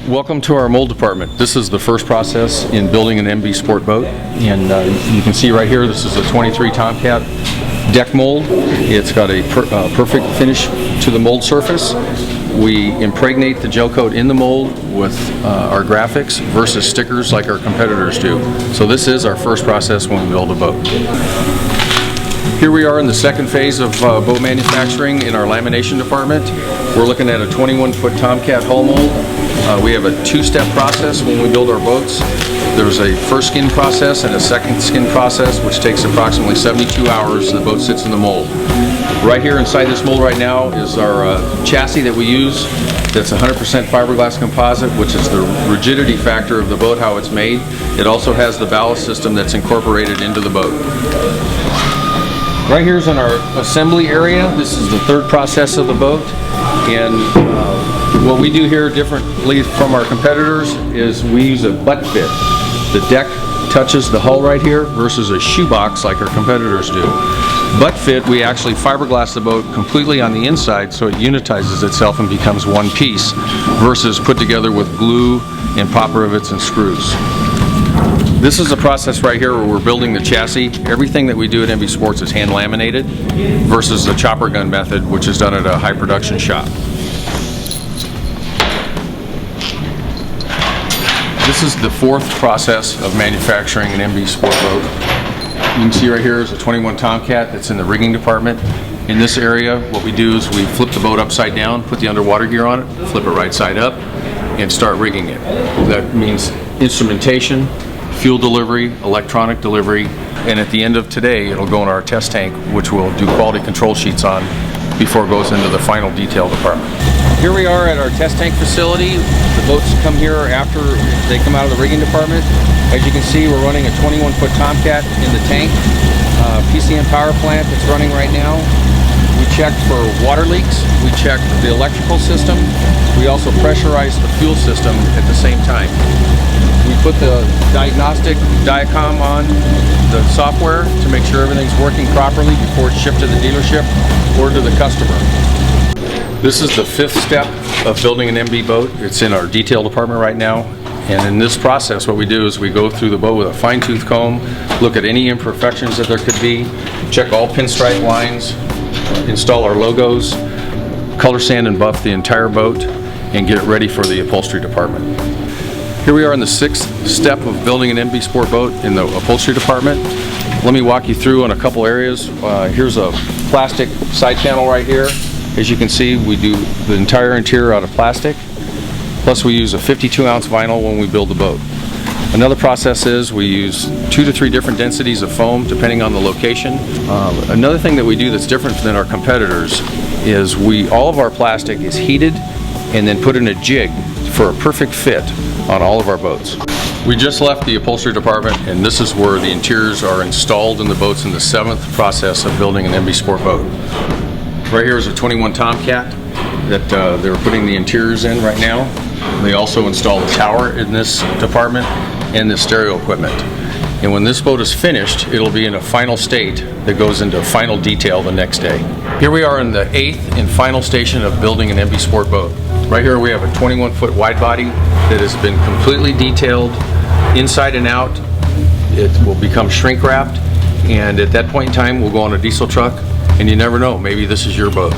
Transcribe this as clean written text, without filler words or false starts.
Welcome to our mold department. This is the first process in building an MB Sport boat, and you can see right here this is a 23 Tomcat deck mold. It's got a perfect finish to the mold surface. We impregnate the gel coat in the mold with our graphics versus stickers like our competitors do. So this is our first process when we build a boat. Here we are in the second phase of boat manufacturing in our lamination department. We're looking at a 21-foot Tomcat hull mold. We have a two-step process when we build our boats. There's a first skin process and a second skin process, which takes approximately 72 hours. The boat sits in the mold. Right here inside this mold right now is our chassis that we use. That's 100% fiberglass composite, which is the rigidity factor of the boat, how it's made. It also has the ballast system that's incorporated into the boat. Right here is in our assembly area. This is the third process of the boat, and what we do here differently from our competitors is we use a butt fit. The deck touches the hull right here versus a shoebox like our competitors do. Butt fit, we actually fiberglass the boat completely on the inside so it unitizes itself and becomes one piece versus put together with glue and pop rivets and screws. This is a process right here where we're building the chassis. Everything that we do at MB Sports is hand laminated versus the chopper gun method, which is done at a high production shop. This is the fourth process of manufacturing an MB Sport boat. You can see right here is a 21 Tomcat that's in the rigging department. In this area, what we do is we flip the boat upside down, put the underwater gear on it, flip it right side up, and start rigging it. That means instrumentation, fuel delivery, electronic delivery, and at the end of today it'll go in our test tank, which we'll do quality control sheets on before it goes into the final detail department. Here we are at our test tank facility. The boats come here after they come out of the rigging department. As you can see, we're running a 21-foot Tomcat in the tank, PCM power plant that's running right now. We check for water leaks, we check the electrical system, we also pressurize the fuel system at the same time. We put the diagnostic Diacom on the software to make sure everything's working properly before it's shipped to the dealership or to the customer. This is the fifth step of building an MB boat. It's in our detail department right now. And in this process, what we do is we go through the boat with a fine-tooth comb, look at any imperfections that there could be, check all pinstripe lines, install our logos, color sand and buff the entire boat, and get it ready for the upholstery department. Here we are in the sixth step of building an MB Sport boat in the upholstery department. Let me walk you through in a couple areas. Here's a plastic side panel right here. As you can see, we do the entire interior out of plastic. Plus we use a 52-ounce vinyl when we build the boat. Another process is we use 2 to 3 different densities of foam depending on the location. Another thing that we do that's different than our competitors is all of our plastic is heated and then put in a jig for a perfect fit on all of our boats. We just left the upholstery department, and this is where the interiors are installed in the boats in the 7th process of building an MB Sport boat. Right here is a 21 Tomcat that they're putting the interiors in right now. They also install the tower in this department and the stereo equipment. And when this boat is finished, it'll be in a final state that goes into final detail the next day. Here we are in the 8th and final station of building an MB Sport boat. Right here we have a 21-foot wide body that has been completely detailed inside and out. It will become shrink wrapped, and at that point in time we'll go on a diesel truck, and you never know, maybe this is your boat.